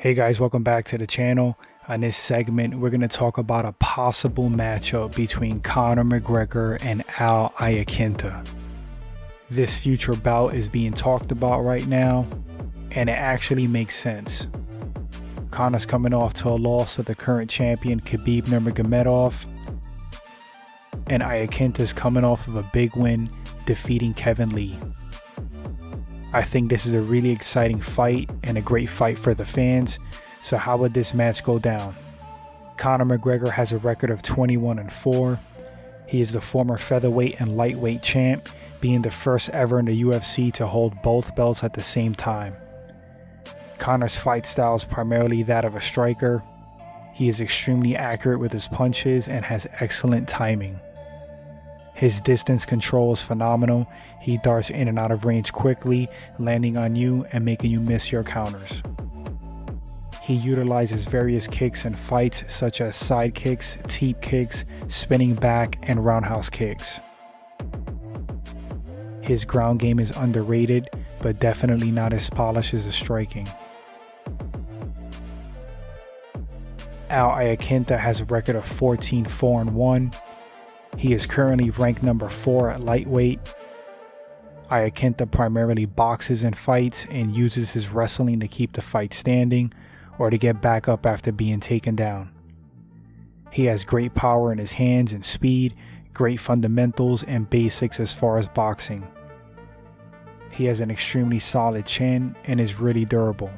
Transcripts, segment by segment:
Hey guys, welcome back to the channel. On this segment, we're going to talk about a possible matchup between Conor McGregor and Iaquinta. This future bout is being talked about right now, and it actually makes sense. Conor's coming off to a loss to the current champion Khabib Nurmagomedov, and Iaquinta's coming off of a big win defeating Kevin Lee. I think this is a really exciting fight and a great fight for the fans. So how would this match go down? Conor McGregor has a record of 21-4. He is the former featherweight and lightweight champ, being the first ever in the UFC to hold both belts at the same time. Conor's fight style is primarily that of a striker. He is extremely accurate with his punches and has excellent timing. His distance control is phenomenal. He darts in and out of range quickly, landing on you and making you miss your counters. He utilizes various kicks in fights such as side kicks, teep kicks, spinning back, and roundhouse kicks. His ground game is underrated, but definitely not as polished as the striking. Iaquinta has a record of 14-4-1. He is currently ranked number 4 at lightweight. Iaquinta primarily boxes and fights and uses his wrestling to keep the fight standing or to get back up after being taken down. He has great power in his hands and speed, great fundamentals and basics as far as boxing. He has an extremely solid chin and is really durable.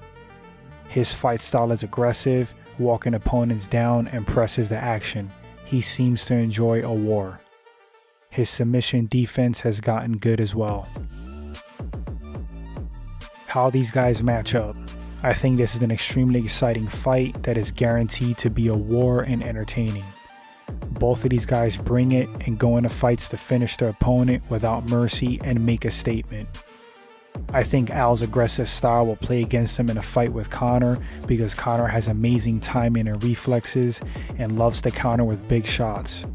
His fight style is aggressive, walking opponents down and presses the action. He seems to enjoy a war. His submission defense has gotten good as well. How these guys match up. I think this is an extremely exciting fight that is guaranteed to be a war and entertaining. Both of these guys bring it and go into fights to finish their opponent without mercy and make a statement. I think Al's aggressive style will play against him in a fight with Conor because Conor has amazing timing and reflexes and loves to counter with big shots.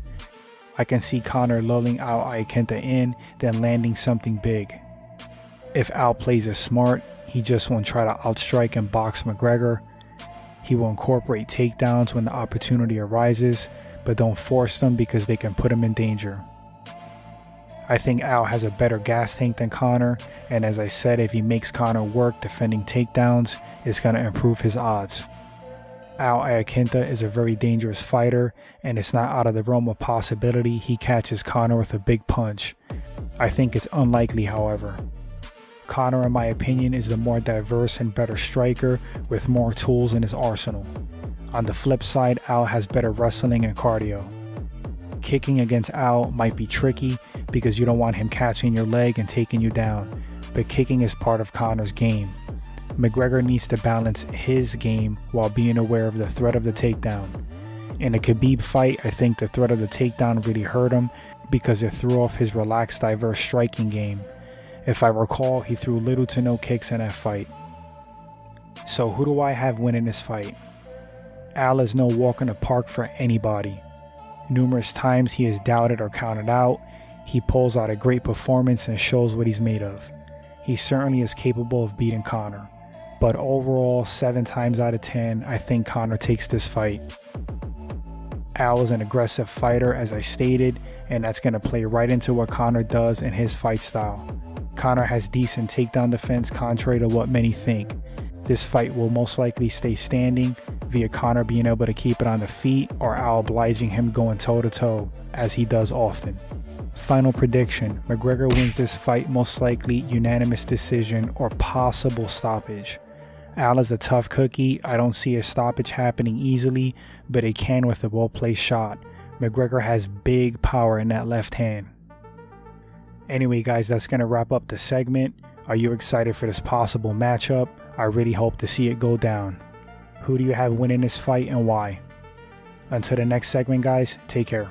I can see Conor lulling out Iaquinta in, then landing something big. If Al plays it smart, he just won't try to outstrike and box McGregor. He will incorporate takedowns when the opportunity arises, but don't force them because they can put him in danger. I think Al has a better gas tank than Conor, and as I said, if he makes Conor work defending takedowns, it's going to improve his odds. Iaquinta is a very dangerous fighter, and it's not out of the realm of possibility he catches Conor with a big punch. I think it's unlikely, however. Conor, in my opinion, is the more diverse and better striker with more tools in his arsenal. On the flip side, Al has better wrestling and cardio. Kicking against Al might be tricky because you don't want him catching your leg and taking you down, but kicking is part of Conor's game. McGregor needs to balance his game while being aware of the threat of the takedown. In a Khabib fight, I think the threat of the takedown really hurt him because it threw off his relaxed, diverse striking game. If I recall, he threw little to no kicks in that fight. So who do I have winning this fight? Al is no walk in the park for anybody. Numerous times he is doubted or counted out. He pulls out a great performance and shows what he's made of. He certainly is capable of beating Conor, but overall 7 times out of 10 I think Conor takes this fight. Al is an aggressive fighter, as I stated, and that's going to play right into what Conor does in his fight style. Conor has decent takedown defense contrary to what many think. This fight will most likely stay standing via Conor being able to keep it on the feet or Al obliging him going toe-to-toe, as he does often. Final prediction, McGregor wins this fight most likely unanimous decision or possible stoppage. Al is a tough cookie. I don't see a stoppage happening easily, but it can with a well-placed shot. McGregor has big power in that left hand. Anyway guys, that's going to wrap up the segment. Are you excited for this possible matchup? I really hope to see it go down. Who do you have winning this fight and why? Until the next segment guys, take care.